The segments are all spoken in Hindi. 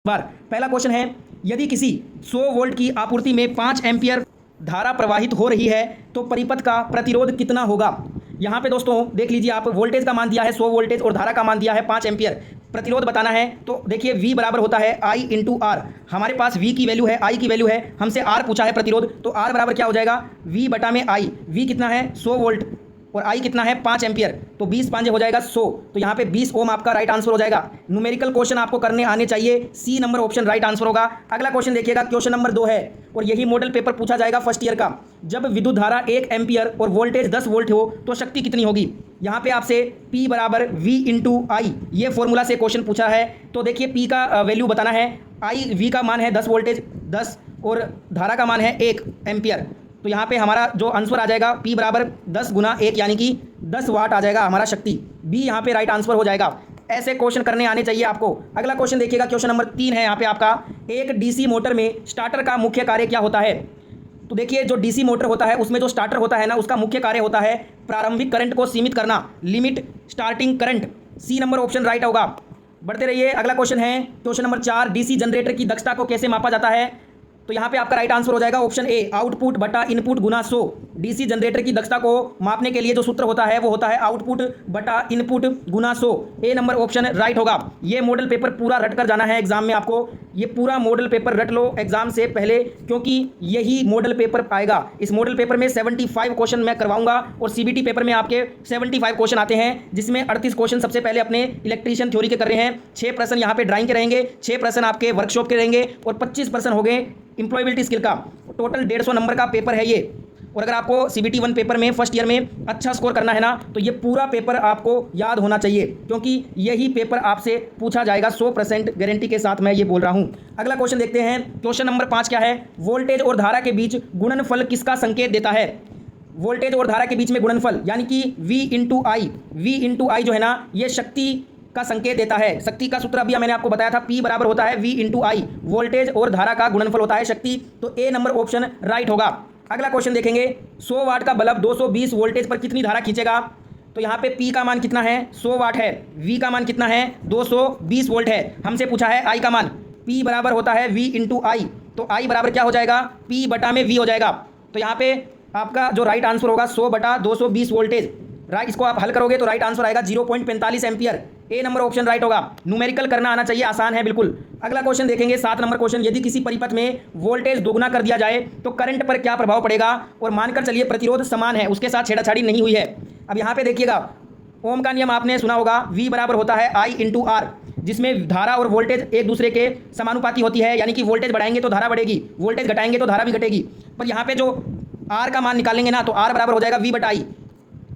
बार पहला क्वेश्चन है, यदि किसी 100 वोल्ट की आपूर्ति में 5 एम्पियर धारा प्रवाहित हो रही है तो परिपथ का प्रतिरोध कितना होगा। यहाँ पे दोस्तों देख लीजिए, आप वोल्टेज का मान दिया है 100 वोल्टेज और धारा का मान दिया है 5 एम्पियर। प्रतिरोध बताना है तो देखिए V बराबर होता है I इंटू आर। हमारे पास V की वैल्यू है, I की वैल्यू है, हमसे R पूछा है प्रतिरोध, तो R बराबर क्या हो जाएगा V बटा में I। V कितना है 100 वोल्ट और I कितना है 5 एम्पियर, तो 20 5 हो जाएगा 100, तो यहाँ पे 20 ओम आपका राइट आंसर हो जाएगा। न्यूमेरिकल क्वेश्चन आपको करने आने चाहिए, C number option right answer होगा। अगला क्वेश्चन देखिएगा, क्वेश्चन नंबर 2 है और यही मॉडल पेपर पूछा जाएगा फर्स्ट ईयर का। जब विद्युत धारा 1 एम्पियर और वोल्टेज 10 वोल्ट हो तो शक्ति कितनी होगी। यहाँ पे आपसे P बराबर V इंटू आई, ये फॉर्मूला से क्वेश्चन पूछा है। तो देखिए P का वैल्यू बताना है, V का मान है 10 वोल्टेज 10 और धारा का मान है 1 एम्पियर। तो यहाँ पे हमारा जो आंसर आ जाएगा P बराबर 10 गुना 1 यानी कि 10 वाट आ जाएगा हमारा शक्ति। B यहाँ पे राइट आंसर हो जाएगा। ऐसे क्वेश्चन करने आने चाहिए आपको। अगला क्वेश्चन देखिएगा, क्वेश्चन नंबर 3 है यहाँ पे आपका, एक डीसी मोटर में स्टार्टर का मुख्य कार्य क्या होता है। तो देखिए जो डीसी मोटर होता है उसमें जो स्टार्टर होता है ना, उसका मुख्य कार्य होता है प्रारंभिक करंट को सीमित करना, limit starting current. C number option right होगा। बढ़ते रहिए, अगला क्वेश्चन है क्वेश्चन नंबर 4, डीसी जनरेटर की दक्षता को कैसे मापा जाता है। तो यहाँ पे आपका राइट आंसर हो जाएगा ऑप्शन ए, आउटपुट बटा इनपुट गुना 100। डीसी जनरेटर की दक्षता को मापने के लिए जो सूत्र होता है वो होता है आउटपुट बटा इनपुट गुना 100। ए नंबर ऑप्शन राइट होगा। ये मॉडल पेपर पूरा रट कर जाना है एग्जाम में आपको, ये पूरा मॉडल पेपर रट लो एग्जाम से पहले, क्योंकि यही मॉडल पेपर आएगा। इस मॉडल पेपर में 75 क्वेश्चन मैं करवाऊंगा और सीबीटी पेपर में आपके 75 क्वेश्चन आते हैं, जिसमें 38 क्वेश्चन सबसे पहले अपने इलेक्ट्रीशियन थ्योरी के कर रहे हैं, 6 प्रश्न यहाँ पे ड्राइंग के रहेंगे, 6 प्रश्न आपके वर्कशॉप के रहेंगे और 25 प्रश्न हो गए इंप्लॉयबिलिटी स्किल का। टोटल 150 नंबर का पेपर है ये। और अगर आपको सीबीटी 1 पेपर में फर्स्ट ईयर में अच्छा स्कोर करना है ना, तो ये पूरा पेपर आपको याद होना चाहिए, क्योंकि यही पेपर आपसे पूछा जाएगा 100% गारंटी के साथ, मैं ये बोल रहा हूं। अगला क्वेश्चन देखते हैं, क्वेश्चन नंबर 5 क्या है, वोल्टेज और धारा के बीच गुणनफल किसका संकेत देता है। वोल्टेज और धारा के बीच में गुणनफल यानी कि V इंटू आई जो है ना, ये शक्ति का संकेत देता है। शक्ति का सूत्र अभी मैंने आपको बताया था, P बराबर होता है V इंटू आई, वोल्टेज और धारा का गुणनफल होता है शक्ति। तो ए नंबर ऑप्शन राइट होगा। अगला क्वेश्चन देखेंगे, 100 वाट का बल्ब 220 वोल्टेज पर कितनी धारा खींचेगा। तो यहाँ पे P का मान कितना है 100 वाट है, V का मान कितना है 220 वोल्ट है, हमसे पूछा है I का मान। P बराबर होता है V इंटू आई, तो I बराबर क्या हो जाएगा P बटा में V हो जाएगा। तो यहाँ पे आपका जो राइट आंसर होगा 100 बटा 220 वोल्टेज, राइट, इसको आप हल करोगे तो राइट आंसर आएगा 0.45 एम्पियर। ए नंबर ऑप्शन राइट होगा। न्यूमेरिकल करना आना चाहिए, आसान है बिल्कुल। अगला क्वेश्चन देखेंगे 7 नंबर क्वेश्चन, यदि किसी परिपथ में वोल्टेज दोगुना कर दिया जाए तो करंट पर क्या प्रभाव पड़ेगा। और मानकर चलिए प्रतिरोध समान है, उसके साथ छेड़छाड़ी नहीं हुई है। अब यहाँ पे देखिएगा, ओम का नियम आपने सुना होगा, V बराबर होता है I इंटू आर, जिसमें धारा और वोल्टेज एक दूसरे के समानुपाती होती है, यानी कि वोल्टेज बढ़ाएंगे तो धारा बढ़ेगी, वोल्टेज घटाएंगे तो धारा भी घटेगी। पर यहाँ पे जो R का मान निकालेंगे ना, तो R बराबर हो जाएगा V बटा I।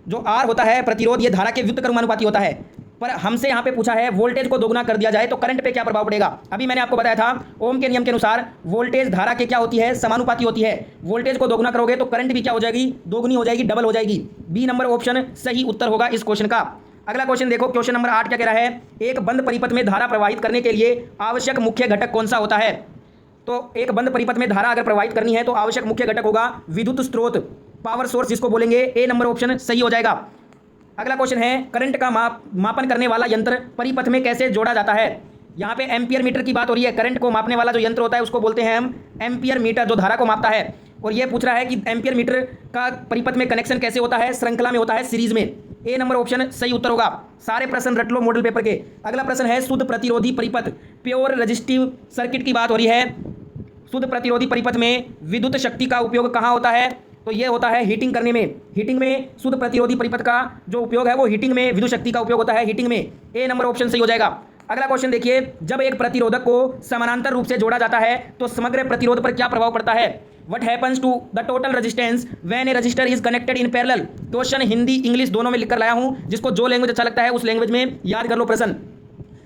जो R होता है प्रतिरोध, ये धारा के व्युत्क्रमानुपाती होता है। पर हमसे यहाँ पे पूछा है वोल्टेज को दोगुना कर दिया जाए तो करंट पे क्या प्रभाव पड़ेगा। अभी मैंने आपको बताया था ओम के नियम के अनुसार वोल्टेज धारा के क्या होती है, समानुपाती होती है। वोल्टेज को दोगुना करोगे तो करंट भी क्या हो जाएगी, दोगुनी हो जाएगी, डबल हो जाएगी। बी नंबर ऑप्शन सही उत्तर होगा इस क्वेश्चन का। अगला क्वेश्चन देखो, क्वेश्चन नंबर 8 क्या कह रहा है, एक बंद परिपथ में धारा प्रवाहित करने के लिए आवश्यक मुख्य घटक कौन सा होता है। तो एक बंद परिपथ में धारा अगर प्रवाहित करनी है तो आवश्यक मुख्य घटक होगा विद्युत स्रोत, पावर सोर्स जिसको बोलेंगे। ए नंबर ऑप्शन सही हो जाएगा। अगला क्वेश्चन है, करंट का मापन करने वाला यंत्र परिपथ में कैसे जोड़ा जाता है। यहाँ पे एम्पियर मीटर की बात हो रही है। करंट को मापने वाला जो यंत्र होता है उसको बोलते हैं हम एम्पियर मीटर, जो धारा को मापता है। और ये पूछ रहा है कि एम्पियर मीटर का परिपथ में कनेक्शन कैसे होता है, श्रृंखला में होता है, सीरीज में। ए नंबर ऑप्शन सही उत्तर होगा। सारे प्रश्न रट लो मॉडल पेपर के। अगला प्रश्न है, शुद्ध प्रतिरोधी परिपथ, प्योर रेजिस्टिव सर्किट की बात हो रही है। शुद्ध प्रतिरोधी परिपथ में विद्युत शक्ति का उपयोग कहाँ होता है। तो ये होता है हीटिंग करने में। हीटिंग में शुद्ध प्रतिरोधी परिपथ का जो उपयोग है वो हीटिंग में, विद्युत शक्ति का उपयोग होता है हीटिंग में। ए नंबर ऑप्शन सही हो जाएगा। अगला क्वेश्चन देखिए, जब एक प्रतिरोधक को समानांतर रूप से जोड़ा जाता है तो समग्र प्रतिरोध पर क्या प्रभाव पड़ता है। What happens to the total resistance when a resistor is connected in parallel. Question Hindi English दोनों में लिखकर लाया हूं, जिसको जो लैंग्वेज अच्छा लगता है उस लैंग्वेज में याद कर लो प्रश्न।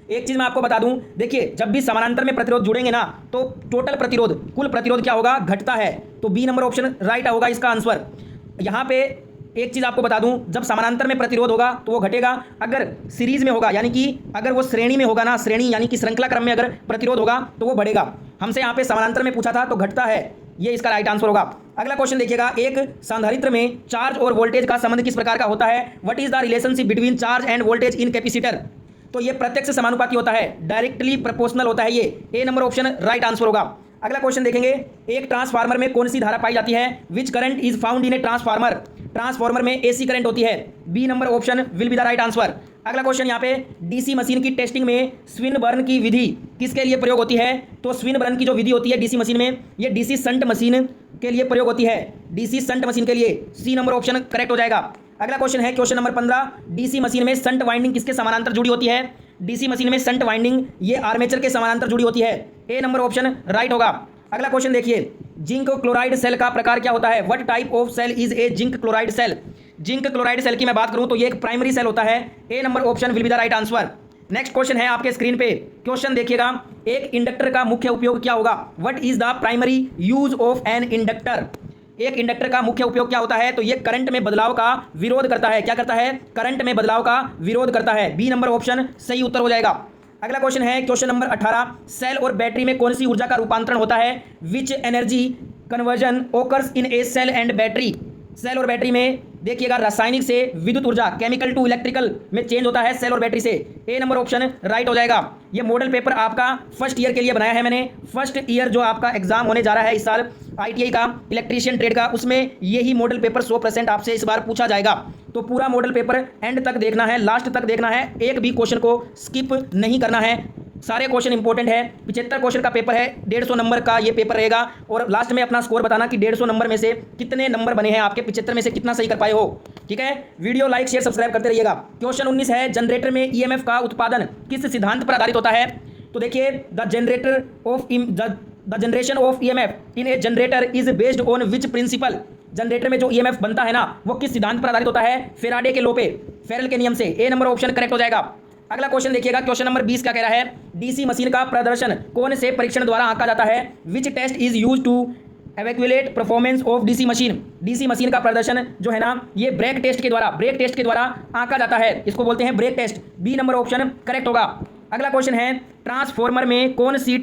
एक चीज मैं आपको बता दूं, देखिए जब भी समानांतर में प्रतिरोध जुड़ेंगे ना तो टोटल प्रतिरोध, कुल प्रतिरोध क्या होगा, घटता है। तो बी नंबर ऑप्शन राइट होगा इसका आंसर। यहाँ पे एक चीज आपको बता दूं, जब समानांतर में प्रतिरोध होगा तो वो घटेगा, अगर सीरीज में होगा यानी कि अगर वो श्रेणी में होगा ना, श्रेणी यानी कि श्रृंखला क्रम में अगर प्रतिरोध होगा तो वो बढ़ेगा। हमसे यहाँ पे समानांतर में पूछा था तो घटता है, ये इसका राइट आंसर होगा। अगला क्वेश्चन देखिएगा, एक संधारित्र में चार्ज और वोल्टेज का संबंध किस प्रकार का होता है। What is the relationship between charge end voltage in capacitor. तो ये प्रत्यक्ष समानुपाती होता है, डायरेक्टली प्रोपोर्शनल होता है ये। ए नंबर ऑप्शन राइट आंसर होगा। अगला क्वेश्चन देखेंगे, एक ट्रांसफार्मर में कौन सी धारा पाई जाती है? Which current is found in a transformer? Transformer में एसी करंट होती है। B number option will be the right answer. अगला क्वेश्चन यहाँ पे, डीसी मशीन की टेस्टिंग में स्विनबर्न की विधि किसके लिए प्रयोग होती है? तो स्विनबर्न की जो विधि होती है डीसी मशीन में, ये डीसी शंट मशीन के लिए प्रयोग होती है, डीसी शंट मशीन के लिए। सी नंबर ऑप्शन करेक्ट हो जाएगा। अगला क्वेश्चन है क्वेश्चन नंबर 15, डीसी मशीन में शंट वाइंडिंग किसके समानांतर जुड़ी होती है? डीसी मशीन में शंट वाइंडिंग ये आर्मेचर के समानांतर जुड़ी होती है। ए नंबर ऑप्शन राइट होगा। अगला क्वेश्चन देखिए, जिंक क्लोराइड सेल का प्रकार क्या होता है? What type of cell is a zinc chloride cell? Zinc chloride cell की मैं बात करूं तो ये एक प्राइमरी सेल होता है। A number option will be the right answer. Next question है आपके स्क्रीन पे, क्वेश्चन देखिएगा, एक इंडक्टर का मुख्य उपयोग क्या होगा? What is the primary use of an inductor? एक इंडक्टर का मुख्य उपयोग क्या होता है? तो ये करंट में बदलाव का विरोध करता है। क्या करता है? करंट में बदलाव का विरोध करता है। बी नंबर ऑप्शन सही उत्तर हो जाएगा। अगला क्वेश्चन है क्वेश्चन नंबर 18, सेल और बैटरी में कौन सी ऊर्जा का रूपांतरण होता है? Which energy conversion occurs in a cell and battery? Cell और बैटरी में देखिएगा, रासायनिक से विद्युत ऊर्जा, केमिकल टू इलेक्ट्रिकल में चेंज होता है सेल और बैटरी से। ए नंबर ऑप्शन राइट हो जाएगा। ये मॉडल पेपर आपका फर्स्ट ईयर के लिए बनाया है मैंने। फर्स्ट ईयर जो आपका एग्जाम होने जा रहा है इस साल आईटीआई का, इलेक्ट्रीशियन ट्रेड का, उसमें यही मॉडल पेपर 100% आपसे इस बार पूछा जाएगा। तो पूरा मॉडल पेपर एंड तक देखना है, लास्ट तक देखना है, एक भी क्वेश्चन को स्किप नहीं करना है। सारे क्वेश्चन इंपॉर्टेंट है। 75 क्वेश्चन का पेपर है, 150 नंबर का ये पेपर रहेगा। और लास्ट में अपना स्कोर बताना कि 150 नंबर में से कितने नंबर बने हैं आपके, 75 में से कितना सही कर पाए हो। ठीक है, वीडियो लाइक शेयर सब्सक्राइब करते रहिएगा। क्वेश्चन 19 है, जनरेटर में ईएमएफ का उत्पादन किस सिद्धांत पर आधारित होता है? तो देखिए, the generation of EMF in A generator is based on which principle? Generator में जो ईएमएफ बनता है ना, वो किस सिद्धांत पर आधारित होता है? फेराडे के लॉ पे, फेरेल के नियम से। ए नंबर ऑप्शन करेक्ट हो जाएगा। अगला क्वेश्चन देखिएगा, क्वेश्चन नंबर 20 क्या कह रहा है, डीसी मशीन का प्रदर्शन कौन से परीक्षण द्वारा आंका जाता है? Which test is use to evaluate performance of DC machine? DC machine का प्रदर्शन जो है ना, ये ब्रेक टेस्ट के द्वारा आंका जाता है, इसको बोलते हैं break test. B number option correct होगा। अगला क्वेश्चन है, ट्रांसफॉर्मर में कौन सी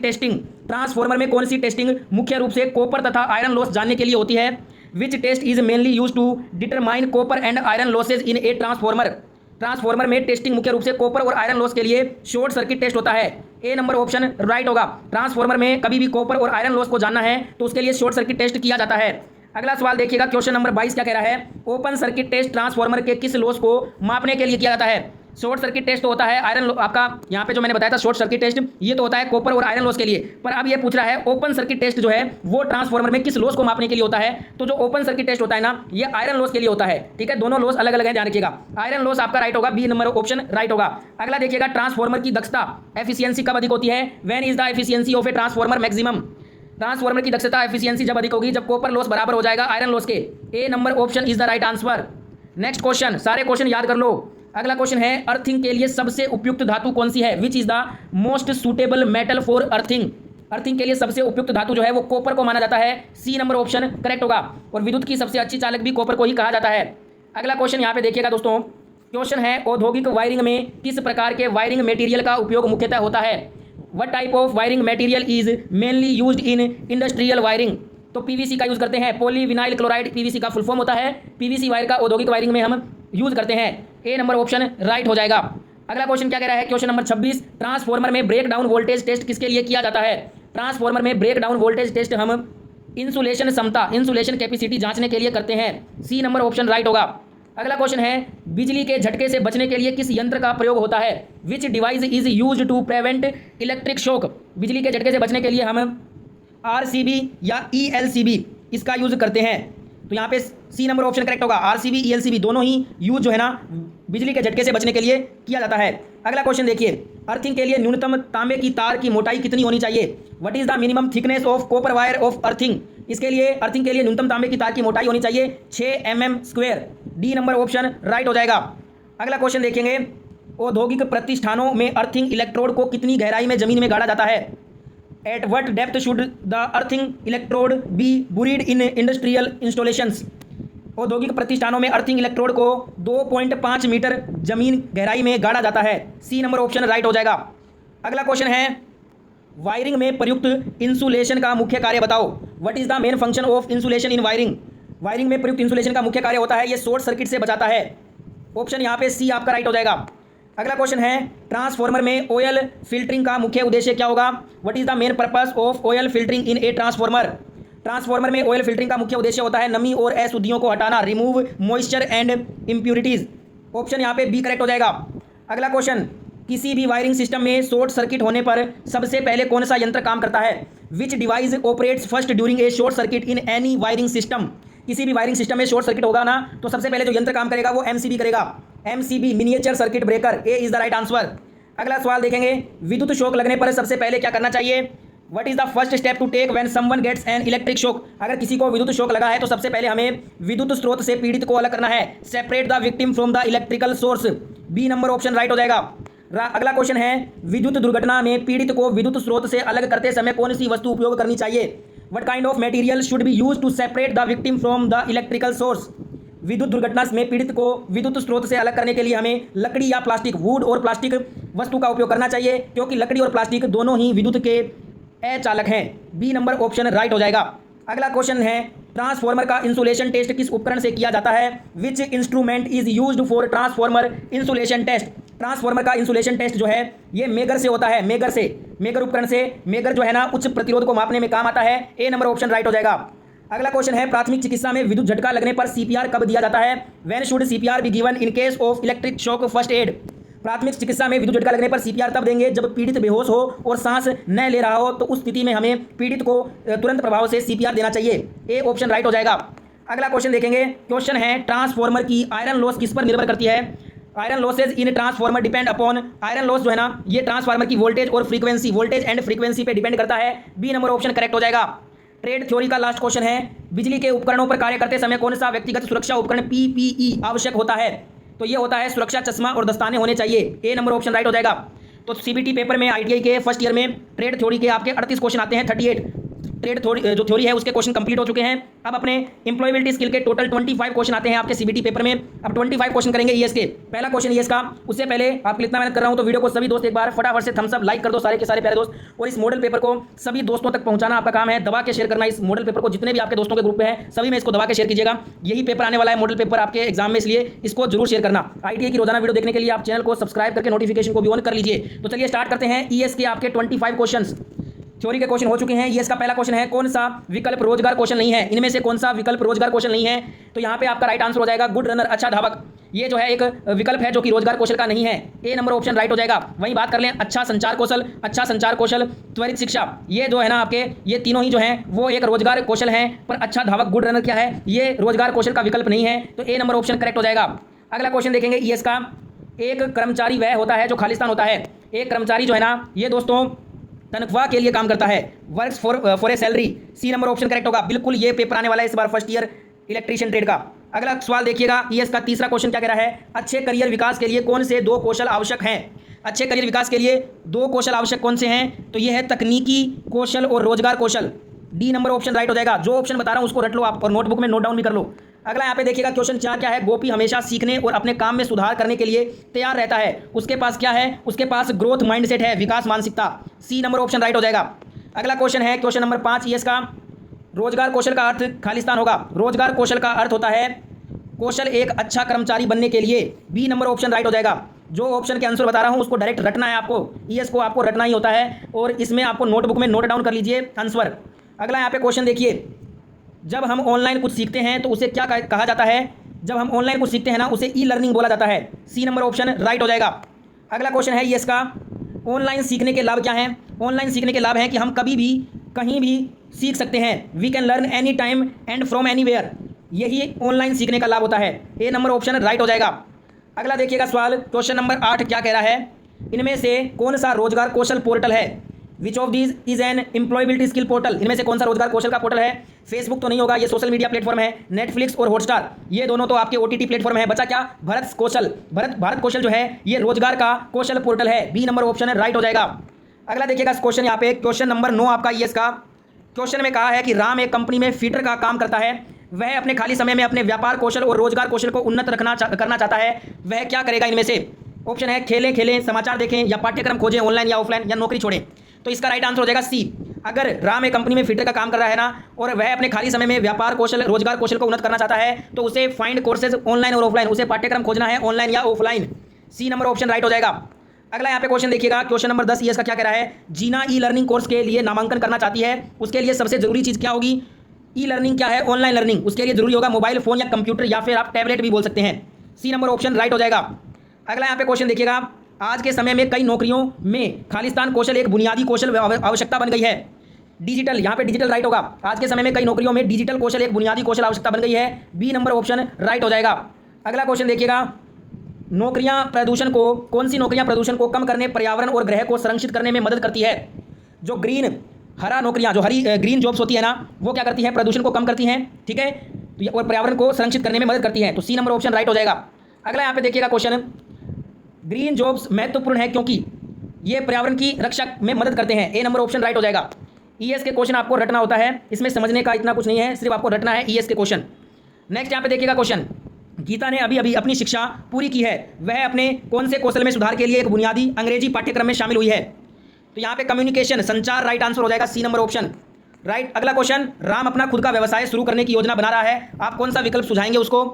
टेस्टिंग मुख्य रूप से कॉपर तथा आयरन लॉस जानने के लिए होती है? Which test is mainly use to determine copper and iron losses in a transformer में टेस्टिंग मुख्य रूप से कॉपर और आयरन लॉस के लिए शॉर्ट सर्किट टेस्ट होता है। ए नंबर ऑप्शन राइट होगा। ट्रांसफॉर्मर में कभी भी कॉपर और आयरन लॉस को जानना है तो उसके लिए शॉर्ट सर्किट टेस्ट किया जाता है। अगला सवाल देखिएगा, क्वेश्चन नंबर 22 क्या कह रहा है, ओपन सर्किट टेस्ट ट्रांसफॉर्मर के किस लॉस को मापने के लिए किया जाता है? शॉर्ट सर्किट टेस्ट तो होता है आयरन आपका, यहाँ पे जो मैंने बताया था शॉर्ट सर्किट टेस्ट, ये तो होता है कॉपर और आयरन लॉस के लिए। पर अब ये पूछ रहा है ओपन सर्किट टेस्ट जो है वो ट्रांसफॉर्मर में किस लॉस को मापने के लिए होता है? तो जो ओपन सर्किट टेस्ट होता है ना, ये आयरन लॉस के लिए होता है। ठीक है, दोनों लॉस अलग अलग है, ध्यान रखिएगा। आयरन लॉस आपका राइट होगा, बी नंबर ऑप्शन राइट होगा। अगला देखिएगा, ट्रांसफॉर्मर की दक्षता एफिशिएंसी कब अधिक होती है? When is the efficiency of A transformer maximum? Transformer की दक्षता एफिशिएंसी जब अधिक होगी जब कॉपर लॉस बराबर हो जाएगा आयरन लॉस के। A number option is the right answer. Next question, सारे क्वेश्चन याद कर लो। अगला क्वेश्चन है, अर्थिंग के लिए सबसे उपयुक्त धातु कौन सी है? Which is the most suitable metal for earthing? Earthing के लिए सबसे उपयुक्त धातु जो है वो कॉपर को माना जाता है। सी नंबर ऑप्शन करेक्ट होगा। और विद्युत की सबसे अच्छी चालक भी कॉपर को ही कहा जाता है। अगला क्वेश्चन यहाँ पे देखिएगा दोस्तों, क्वेश्चन है, औद्योगिक वायरिंग में किस प्रकार के वायरिंग मटेरियल का उपयोग मुख्यतः होता है? What type of wiring material is mainly used in industrial wiring? तो पीवीसी का यूज करते हैं, पॉलीविनाइल क्लोराइड पीवीसी का फुल फॉर्म होता है। पीवीसी वायर का औद्योगिक वायरिंग में हम यूज करते हैं। ए नंबर ऑप्शन राइट हो जाएगा। अगला क्वेश्चन क्या कह रहा है, क्वेश्चन नंबर 26, ट्रांसफॉर्मर में ब्रेक डाउन वोल्टेज टेस्ट किसके लिए किया जाता है? ट्रांसफॉर्मर में ब्रेक डाउन वोल्टेज टेस्ट हम इंसुलेशन क्षमता, इंसुलेशन कैपेसिटी जांचने के लिए करते हैं। सी नंबर ऑप्शन राइट होगा। अगला क्वेश्शन है, बिजली के झटके से बचने के लिए किस यंत्र का प्रयोग होता है? Which device is use to prevent electric shock? बिजली के झटके से बचने के लिए हम आरसीबी या ईएलसीबी इसका यूज करते हैं। तो यहाँ पे सी नंबर ऑप्शन करेक्ट होगा। आरसीबी ईएलसीबी दोनों ही यूज जो है ना बिजली के झटके से बचने के लिए किया जाता है। अगला क्वेश्चन देखिए, अर्थिंग के लिए न्यूनतम तांबे की तार की मोटाई कितनी होनी चाहिए? What is the minimum thickness of copper wire of earthing? इसके लिए अर्थिंग के लिए न्यूनतम तांबे की तार की मोटाई होनी चाहिए 6 mm square. D number option right हो जाएगा। अगला क्वेश्चन देखेंगे, औद्योगिक प्रतिष्ठानों में अर्थिंग इलेक्ट्रोड को कितनी गहराई में जमीन में गाड़ा जाता है? At what depth should the earthing electrode be buried in industrial installations? औद्योगिक प्रतिष्ठानों में अर्थिंग इलेक्ट्रोड को 2.5 मीटर जमीन गहराई में गाड़ा जाता है। सी नंबर ऑप्शन राइट हो जाएगा। अगला क्वेश्चन है, वायरिंग में प्रयुक्त इंसुलेशन का मुख्य कार्य बताओ। What is the main function of insulation in wiring? Wiring में प्रयुक्त इंसुलेशन का मुख्य कार्य होता है ये शॉर्ट सर्किट से बचाता है। ऑप्शन यहाँ पे सी आपका राइट हो जाएगा। अगला क्वेश्चन है ट्रांसफॉर्मर में ऑयल फिल्टरिंग का मुख्य उद्देश्य क्या होगा? What is the main purpose of oil filtering in a transformer? Transformer में ऑयल फिल्टरिंग का मुख्य उद्देश्य होता है नमी और अशुद्धियों को हटाना, remove moisture and impurities. Option यहाँ पे बी करेक्ट हो जाएगा। अगला क्वेश्चन, किसी भी वायरिंग सिस्टम में शॉर्ट सर्किट होने पर सबसे पहले कौन सा यंत्र काम करता है? Which device operates first during a short circuit in any wiring system? किसी भी वायरिंग सिस्टम में शॉर्ट सर्किट होगा ना तो सबसे पहले जो यंत्र काम करेगा वो एमसीबी करेगा, MCB miniature circuit breaker. A is the right answer. अगला सवाल देखेंगे, विद्युत शॉक लगने पर सबसे पहले क्या करना चाहिए? What is the first step to take when someone gets an electric shock? अगर किसी को विद्युत शॉक लगा है तो सबसे पहले हमें विद्युत स्रोत से पीड़ित को अलग करना है, separate the victim from the electrical source. B number option right हो जाएगा। अगला क्वेश्चन है, विद्युत दुर्घटना में पीड़ित को विद्युत स्रोत से अलग करते समय कौन सी वस्तु उपयोग करनी चाहिए? What kind of material should be used to separate the victim from the electrical source? विद्युत दुर्घटना में पीड़ित को विद्युत स्रोत से अलग करने के लिए हमें लकड़ी या प्लास्टिक, वुड और प्लास्टिक वस्तु का उपयोग करना चाहिए, क्योंकि लकड़ी और प्लास्टिक दोनों ही विद्युत के अचालक हैं। बी नंबर ऑप्शन राइट हो जाएगा। अगला क्वेश्चन है, ट्रांसफॉर्मर का इंसुलेशन टेस्ट किस उपकरण से किया जाता है? Which instrument is used for transformer insulation test? Transformer का इंसुलेशन टेस्ट जो है ये मेगर से होता है, मेगर उपकरण से। मेगर जो है ना उच्च प्रतिरोध को मापने में काम आता है। ए नंबर ऑप्शन राइट हो जाएगा। अगला क्वेश्चन है, प्राथमिक चिकित्सा में विद्युत झटका लगने पर सीपीआर कब दिया जाता है? When should CPR be given in case of electric shock first aid? प्राथमिक चिकित्सा में विद्युत झटका लगने पर सीपीआर तब देंगे जब पीड़ित बेहोश हो और सांस न ले रहा हो, तो उस स्थिति में हमें पीड़ित को तुरंत प्रभाव से सीपीआर देना चाहिए। ए ऑप्शन राइट हो जाएगा। अगला क्वेश्चन देखेंगे, क्वेश्चन है, ट्रांसफॉर्मर की आयरन लॉस किस पर निर्भर करती है? Iron losses in transformer depend upon, iron loss जो है ना ये ट्रांसफॉर्मर की वोल्टेज और फ्रीक्वेंसी, वोल्टेज एंड फ्रीक्वेंसी पे डिपेंड करता है। बी नंबर ऑप्शन करेक्ट हो जाएगा। ट्रेड थ्योरी का लास्ट क्वेश्चन है, बिजली के उपकरणों पर कार्य करते समय कौन सा व्यक्तिगत सुरक्षा उपकरण पीपीई आवश्यक होता है? तो ये होता है सुरक्षा चश्मा और दस्ताने होने चाहिए। ए नंबर ऑप्शन राइट हो जाएगा। तो सीबीटी पेपर में आईटीआई के फर्स्ट ईयर में ट्रेड थ्योरी के आपके 38 क्वेश्चन आते हैं, 38 ट्रेड जो थ्योरी है उसके क्वेश्चन कंप्लीट हो चुके हैं। अब अपने एम्प्लॉयबिलिटी स्किल के टोटल 25 क्वेश्चन आते हैं आपके सीबीटी पेपर में। अब 25 क्वेश्चन करेंगे ईएस के। पहला क्वेश्चन ईएस का, उससे पहले आपके लिए इतना मेहनत कर रहा हूं तो वीडियो को सभी दोस्त एक बार फटाफट से थम्स अप लाइक कर दो, सारे के सारे प्यारे दोस्त। और इस मॉडल पेपर को सभी दोस्तों तक पहुंचाना आपका काम है, दबा के शेयर करना इस मॉडल पेपर को। जितने भी आपके दोस्तों के ग्रुप में है सभी में इसको दबा के शेयर कीजिएगा। यही पेपर आने वाला है मॉडल पेपर आपके एग्जाम में, इसलिए इसको जरूर शेयर करना। आईटीआई की रोजाना वीडियो देखने के लिए आप चैनल को सब्सक्राइब करके नोटिफिकेशन को भी ऑन कर लीजिए। तो चलिए स्टार्ट करते हैं ईएस के आपके 25 क्वेश्चन। थ्योरी के क्वेश्चन हो चुके हैं। ईएस का पहला क्वेश्चन है, कौन सा विकल्प रोजगार कौशल नहीं है? इनमें से कौन सा विकल्प रोजगार कौशल नहीं है? तो यहाँ पे आपका राइट आंसर हो जाएगा गुड रनर, अच्छा धावक। ये जो है एक विकल्प है जो कि रोजगार कौशल का नहीं है। ए नंबर ऑप्शन राइट हो जाएगा। वहीं बात कर लें अच्छा संचार कौशल, त्वरित शिक्षा, ये जो है ना आपके ये तीनों ही जो हैं वो एक रोजगार कौशल हैं, पर अच्छा धावक गुड रनर क्या है, ये रोजगार कौशल का विकल्प नहीं है। तो ए नंबर ऑप्शन करेक्ट हो जाएगा। अगला क्वेश्चन देखेंगे ईएस का, एक कर्मचारी वह होता है जो खालिस्तान होता है। एक कर्मचारी जो है ना ये दोस्तों तनख्वाह के लिए काम करता है, works for a salary. C number option correct होगा। बिल्कुल ये पेपर आने वाला है इस बार फर्स्ट ईयर इलेक्ट्रीशियन ट्रेड का। अगला सवाल देखिएगा, ईएस का तीसरा क्वेश्चन क्या कह रहा है, अच्छे करियर विकास के लिए कौन से 2 कौशल आवश्यक हैं? अच्छे करियर विकास के लिए 2 कौशल आवश्यक कौन से हैं? तो ये है तकनीकी कौशल और रोजगार कौशल। डी नंबर ऑप्शन राइट हो जाएगा। जो ऑप्शन बता रहा हूँ उसको रट लो आप और नोटबुक में नोट डाउन भी कर लो। अगला यहाँ पे देखिएगा क्वेश्चन 4 क्या है, गोपी हमेशा सीखने और अपने काम में सुधार करने के लिए तैयार रहता है। उसके पास क्या है? उसके पास ग्रोथ माइंडसेट है, विकास मानसिकता। सी नंबर ऑप्शन राइट हो जाएगा। अगला क्वेश्चन है क्वेश्चन नंबर 5 ईएस का, रोजगार कौशल का अर्थ खालिस्तान होगा। रोजगार कौशल का अर्थ होता है कौशल एक अच्छा कर्मचारी बनने के लिए। बी नंबर ऑप्शन राइट हो जाएगा। जो ऑप्शन के आंसर बता रहा हूँ उसको डायरेक्ट रटना है आपको, ईएस को आपको रटना ही होता है और इसमें आपको नोटबुक में नोट डाउन कर लीजिए आंसर। अगला यहाँ पे क्वेश्चन देखिए, जब हम ऑनलाइन कुछ सीखते हैं तो उसे क्या कहा जाता है? जब हम ऑनलाइन कुछ सीखते हैं ना उसे ई लर्निंग बोला जाता है। सी नंबर ऑप्शन राइट हो जाएगा। अगला क्वेश्चन है ईएस का, ऑनलाइन सीखने के लाभ क्या हैं? ऑनलाइन सीखने के लाभ हैं कि हम कभी भी कहीं भी सीख सकते हैं। We can learn any time and from anywhere, यही ऑनलाइन सीखने का लाभ होता है। ए नंबर ऑप्शन राइट हो जाएगा। अगला देखिएगा सवाल क्वेश्चन नंबर 8 क्या कह रहा है, इनमें से कौन सा रोजगार कौशल पोर्टल है? Which of these is an employability skill portal? इनमें से कौन सा रोजगार कौशल का पोर्टल है? फेसबुक तो नहीं होगा, ये सोशल मीडिया प्लेटफॉर्म है। नेटफ्लिक्स और हॉटस्टार ये दोनों तो आपके ओटीटी प्लेटफॉर्म है। बचा क्या? भारत कौशल। भारत कौशल जो है ये रोजगार का कौशल पोर्टल है। बी नंबर ऑप्शन राइट हो जाएगा। अगला देखिएगा क्वेश्चन यहाँ पे क्वेश्चन नंबर 9 आपका ईएस का। क्वेश्चन में कहा है कि राम एक कंपनी में फीटर का काम करता है, वह अपने खाली समय में अपने व्यापार कौशल और रोजगार कौशल को उन्नत करना चाहता है, वह क्या करेगा? इनमें से ऑप्शन है खेलें, समाचार देखें, या पाठ्यक्रम खोजें ऑनलाइन या ऑफलाइन, या नौकरी छोड़ें। तो इसका राइट आंसर हो जाएगा सी। अगर राम एक कंपनी में फिटर का काम कर रहा है ना और वह अपने खाली समय में व्यापार कौशल रोजगार कौशल को उन्नत करना चाहता है तो उसे फाइंड कोर्सेज ऑनलाइन और ऑफलाइन, उसे पाठ्यक्रम खोजना है ऑनलाइन या offline. C number option right हो जाएगा। अगला यहाँ पे क्वेश्चन देखिएगा, क्वेश्चन नंबर 10 ईएस का क्या कह रहा है। जीना ई लर्निंग कोर्स के लिए नामांकन करना चाहती है, उसके लिए सबसे जरूरी चीज़ क्या होगी। ई लर्निंग क्या है, ऑनलाइन लर्निंग, उसके लिए जरूरी होगा मोबाइल फोन या कंप्यूटर या फिर आप टैबलेट भी बोल सकते हैं। सी नंबर ऑप्शन राइट हो जाएगा। अगला यहाँ पे क्वेश्चन देखिएगा, आज के समय में कई नौकरियों में खालिस्तान कौशल एक बुनियादी कौशल आवश्यकता बन गई है। डिजिटल, यहाँ पे डिजिटल राइट होगा। आज के समय में कई नौकरियों में डिजिटल कौशल एक बुनियादी कौशल आवश्यकता बन गई है। बी नंबर ऑप्शन राइट हो जाएगा। अगला क्वेश्चन देखिएगा, नौकरियां प्रदूषण को, कौन सी नौकरियां प्रदूषण को कम करने, पर्यावरण और ग्रह को संरक्षित करने में मदद करती है। जो ग्रीन, हरा नौकरियां, जो हरी ग्रीन जॉब्स होती है ना, वो क्या करती हैं, प्रदूषण को कम करती हैं, ठीक है, और पर्यावरण को संरक्षित करने में मदद करती हैं। तो सी नंबर ऑप्शन राइट हो जाएगा। अगला यहाँ पे देखिएगा क्वेश्चन, ग्रीन जॉब्स महत्वपूर्ण है क्योंकि ये पर्यावरण की रक्षा में मदद करते हैं। ए नंबर ऑप्शन राइट हो जाएगा। ईएस के क्वेश्चन आपको रटना होता है, इसमें समझने का इतना कुछ नहीं है, सिर्फ आपको रटना है ईएस के क्वेश्चन। नेक्स्ट यहाँ पे देखिएगा क्वेश्चन, गीता ने अभी अभी अपनी शिक्षा पूरी की है, वह अपने कौन से कौशल में सुधार के लिए एक बुनियादी अंग्रेजी पाठ्यक्रम में शामिल हुई है। तो यहाँ पे कम्युनिकेशन, संचार राइट आंसर हो जाएगा, सी नंबर ऑप्शन राइट। अगला क्वेश्चन, राम अपना खुद का व्यवसाय शुरू करने की योजना बना रहा है, आप कौन सा विकल्प सुझाएंगे उसको,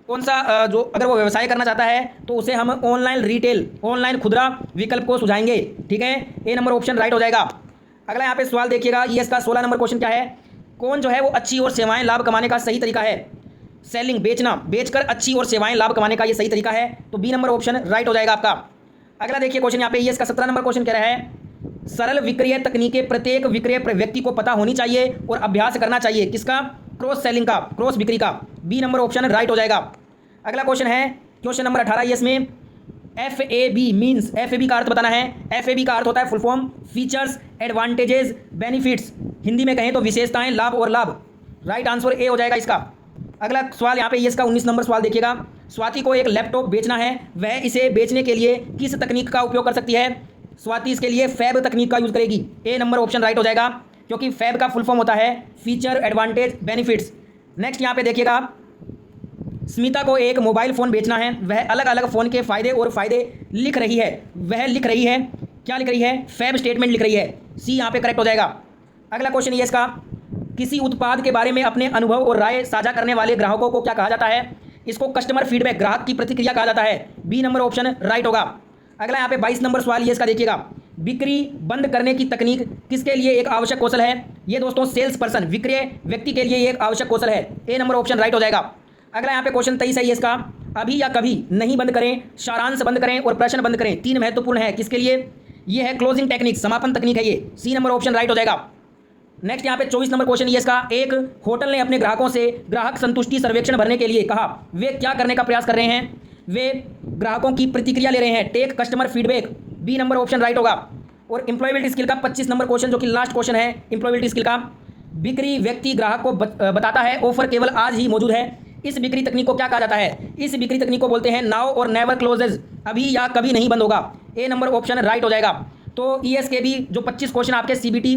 कौन सा जो अगर वो व्यवसाय करना चाहता है तो उसे हम ऑनलाइन रिटेल, ऑनलाइन खुदरा विकल्प को सुझाएंगे, ठीक है, ए नंबर ऑप्शन राइट हो जाएगा। अगला यहाँ पे सवाल देखिएगा, ईएस का 16 नंबर क्वेश्चन क्या है, कौन जो है वो अच्छी और सेवाएं लाभ कमाने का सही तरीका है। सेलिंग, बेचना, बेचकर अच्छी और सेवाएं लाभ कमाने का ये सही तरीका है, तो बी नंबर ऑप्शन राइट हो जाएगा आपका। अगला देखिए क्वेश्चन यहाँ पे ईएस का 17 नंबर क्वेश्चन कह रहा है, सरल विक्रय तकनीकें प्रत्येक विक्रय व्यक्ति को पता होनी चाहिए और अभ्यास करना चाहिए, किसका, क्रॉस सेलिंग का, क्रॉस बिक्री का, बी नंबर ऑप्शन राइट हो जाएगा। अगला क्वेश्चन है क्वेश्चन नंबर 18 ईएस में, FAB मीन्स, FAB का अर्थ बताना है। FAB का अर्थ होता है full form features, advantages, benefits, Hindi में कहें तो विशेषताएं, लाभ और लाभ, राइट आंसर ए हो जाएगा इसका। अगला सवाल यहाँ पे ईएस का 19 नंबर सवाल देखिएगा, स्वाति को एक लैपटॉप बेचना है, वह इसे बेचने के लिए किस तकनीक का उपयोग कर सकती है। स्वाति इसके लिए फैब तकनीक का यूज करेगी, ए नंबर ऑप्शन राइट हो जाएगा, क्योंकि फैब का फुल फॉर्म होता है फीचर, एडवांटेज, बेनिफिट्स। नेक्स्ट यहाँ पे देखिएगा, स्मिता को एक मोबाइल फ़ोन बेचना है, वह अलग अलग फ़ोन के फ़ायदे और फ़ायदे लिख रही है, वह लिख रही है, क्या लिख रही है, फैब स्टेटमेंट लिख रही है, सी यहाँ पे करेक्ट हो जाएगा। अगला क्वेश्चन ये इसका, किसी उत्पाद के बारे में अपने अनुभव और राय साझा करने वाले ग्राहकों को क्या कहा जाता है। इसको कस्टमर फीडबैक, ग्राहक की प्रतिक्रिया कहा जाता है, बी नंबर ऑप्शन राइट होगा। अगला यहाँ पे 22 नंबर सवाल ये इसका देखिएगा, बिक्री बंद करने की तकनीक किसके लिए एक आवश्यक कौशल है। ये दोस्तों सेल्स पर्सन, विक्रय व्यक्ति के लिए एक आवश्यक कौशल है, ए नंबर ऑप्शन राइट हो जाएगा। अगला यहाँ पे क्वेश्चन 23 है इसका, अभी या कभी नहीं बंद करें, सारांश बंद करें और प्रश्न बंद करें, तीन महत्वपूर्ण है, किसके लिए, ये है क्लोजिंग टेक्निक, समापन तकनीक है ये, सी नंबर ऑप्शन राइट हो जाएगा। नेक्स्ट यहाँ पे 24 नंबर क्वेश्चन ये इसका, एक होटल ने अपने ग्राहकों से ग्राहक संतुष्टि सर्वेक्षण भरने के लिए कहा, वे क्या करने का प्रयास कर रहे हैं, वे ग्राहकों की प्रतिक्रिया ले रहे हैं, take customer feedback, B number option right होगा। और एम्प्लॉयबिलिटी स्किल का 25 नंबर क्वेश्चन जो कि लास्ट क्वेश्चन है एम्प्लॉयबिलिटी स्किल का, बिक्री व्यक्ति ग्राहक को बताता है ऑफर केवल आज ही मौजूद है, इस बिक्री तकनीक को क्या कहा जाता है, इस बिक्री तकनीक को बोलते हैं नाउ और नेवर क्लोजेज, अभी या कभी नहीं बंद होगा, ए नंबर ऑप्शन राइट हो जाएगा। तो ईएस के भी जो 25 क्वेश्चन आपके सीबीटी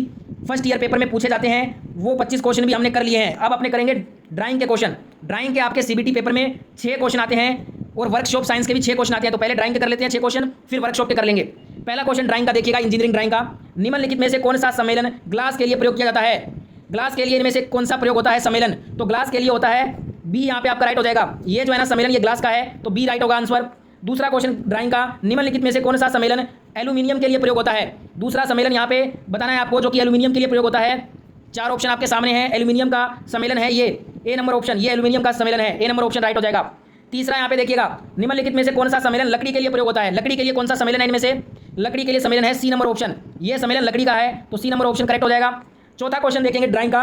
फर्स्ट ईयर पेपर में पूछे जाते हैं वो 25 क्वेश्चन भी हमने कर लिए हैं। अब अपने करेंगे ड्राइंग के क्वेश्चन। ड्राइंग के आपके सीबीटी पेपर में 6 क्वेश्चन आते हैं और वर्कशॉप साइंस के भी 6 क्वेश्चन आते हैं। तो पहले ड्राइंग के कर लेते हैं 6 क्वेश्चन, फिर वर्कशॉप के कर लेंगे। पहला क्वेश्चन ड्राइंग का देखिएगा, इंजीनियरिंग ड्राइंग का, निम्नलिखित में से कौन सा सम्मेलन ग्लास के लिए प्रयोग किया जाता है। ग्लास के लिए इनमें से कौन सा प्रयोग होता है सम्मेलन, तो ग्लास के लिए होता है बी, यहाँ पे आपका राइट हो जाएगा। ये जो है ना सम्मेलन ये ग्लास का है, तो बी राइट होगा आंसर। दूसरा क्वेश्चन ड्राइंग का, निम्नलिखित में से कौन सा सम्मेलन एल्यूमिनियम के लिए प्रयोग होता है। दूसरा सम्मेलन यहाँ पे बताना है आपको जो कि एल्यूमिनियम के लिए प्रयोग होता है। 4 ऑप्शन आपके सामने हैं, एल्यूमिनियम का सम्मेलन है ये, ए नंबर ऑप्शन, ये एल्यूमिनियम का सम्मेलन है, ए नंबर ऑप्शन राइट हो जाएगा। तीसरा यहाँ पे देखिएगा, निम्नलिखित में से कौन सा सम्मेलन लकड़ी के लिए प्रयोग होता है। लकड़ी के लिए कौन सा सम्मेलन है, इनमें से लकड़ी के लिए सम्मेलन है सी नंबर ऑप्शन, ये सम्मेलन लकड़ी का है, तो सी नंबर ऑप्शन करेक्ट हो जाएगा। चौथा क्वेश्चन देखेंगे ड्राइंग का।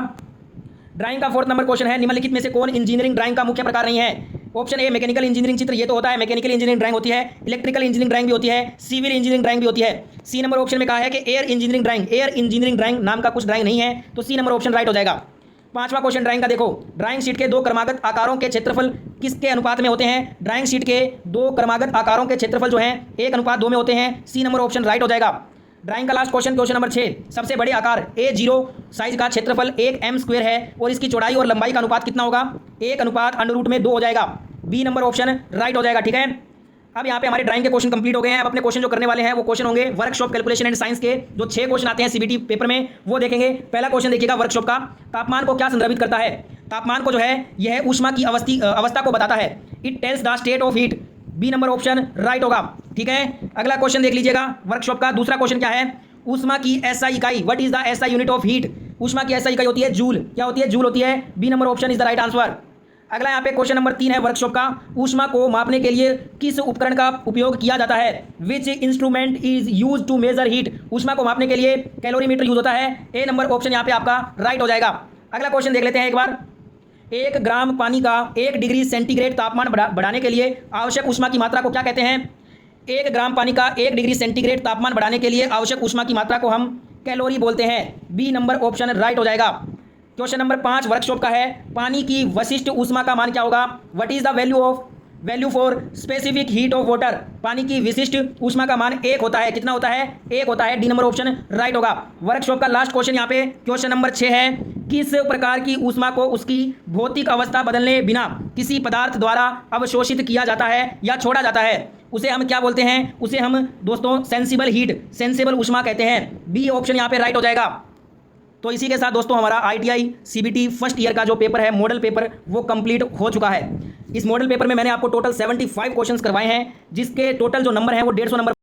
ड्राइंग का 4th नंबर क्वेश्चन है, निम्नलिखित में से कौन इंजीनियरिंग ड्राइंग का मुख्य प्रकार नहीं है। ऑप्शन ए मैकेनिकल इंजीनियरिंग चित्र, ये तो होता है मैकेनिकल इंजीनियरिंग ड्राइंग होती है, इलेक्ट्रिकल इंजीनियरिंग ड्राइंग भी होती है, सिविल इंजीनियरिंग ड्राइंग भी होती है। सी नंबर ऑप्शन में कहा है कि air engineering drawing, air engineering drawing नाम का कुछ ड्राइंग नहीं है, तो सी नंबर ऑप्शन राइट हो जाएगा। 5वां क्वेश्चन ड्राइंग का देखो, ड्राइंग शीट के 2 क्रमागत आकारों के क्षेत्रफल किसके अनुपात में होते हैं। ड्राइंग शीट के 2 क्रमागत आकारों के क्षेत्रफल जो हैं 1:2 में होते हैं, सी नंबर ऑप्शन राइट हो जाएगा। ड्राइंग का लास्ट क्वेश्चन, क्वेश्चन नंबर 6, सबसे बड़े आकार A0 साइज का क्षेत्रफल 1 m² है और इसकी चौड़ाई और लंबाई का अनुपात कितना होगा, 1:√2 हो जाएगा, बी नंबर ऑप्शन राइट हो जाएगा। ठीक है, अब यहाँ पे हमारे ड्राइंग के क्वेश्चन कंप्लीट हो गए हैं। अब अपने क्वेश्चन जो करने वाले हैं वो क्वेश्चन होंगे वर्कशॉप कैलकुलेशन एंड साइंस के, जो 6 क्वेश्चन आते हैं सीबीटी पेपर में वो देखेंगे। पहला क्वेश्चन देखिएगा वर्कशॉप का, तापमान को क्या संदर्भित करता है। तापमान को जो है यह ऊष्मा की अवस्था को बताता है। It tells the state of heat, B number option right होगा। ठीक है, अगला क्वेश्चन देख लीजिएगा वर्कशॉप का। दूसरा क्वेश्चन क्या है, ऊष्मा की एसआई इकाई, what is the SI unit of heat. ऊष्मा की एसआई इकाई होती है जूल। क्या होती है, जूल होती है। B number option is the right answer. अगला यहाँ पे क्वेश्चन नंबर 3 है वर्कशॉप का, ऊष्मा को मापने के लिए किस उपकरण का उपयोग किया जाता है। Which instrument is use to measure heat. ऊष्मा को मापने के लिए कैलोरीमीटर यूज होता है। ए नंबर ऑप्शन यहाँ पे आपका राइट हो जाएगा। अगला क्वेश्चन देख लेते हैं एक बार, 1 ग्राम पानी का 1 डिग्री सेंटीग्रेड तापमान बढ़ाने के लिए आवश्यक ऊष्मा की मात्रा को क्या कहते हैं। 1 ग्राम पानी का 1 डिग्री सेंटीग्रेड तापमान बढ़ाने के लिए आवश्यक ऊष्मा की मात्रा को हम कैलोरी बोलते हैं। बी नंबर ऑप्शन राइट हो जाएगा। क्वेश्चन नंबर 5 वर्कशॉप का है, पानी की विशिष्ट ऊष्मा का मान क्या होगा। What is the value for specific heat of water. पानी की विशिष्ट ऊष्मा का मान 1 होता है। कितना होता है, 1 होता है। डी नंबर ऑप्शन राइट होगा। वर्कशॉप का लास्ट क्वेश्चन यहाँ पे क्वेश्चन नंबर 6 है, किस प्रकार की ऊष्मा को उसकी भौतिक अवस्था बदलने बिना किसी पदार्थ द्वारा अवशोषित किया जाता है या छोड़ा जाता है, उसे हम क्या बोलते हैं। उसे हम दोस्तों सेंसिबल हीट, सेंसिबल ऊष्मा कहते हैं। बी ऑप्शन यहाँ पे राइट हो जाएगा। तो इसी के साथ दोस्तों हमारा ITI CBT फर्स्ट ईयर का जो पेपर है, मॉडल पेपर, वो कंप्लीट हो चुका है। इस मॉडल पेपर में मैंने आपको टोटल 75 क्वेश्चंस करवाए हैं, जिसके टोटल जो नंबर है वो 150 नंबर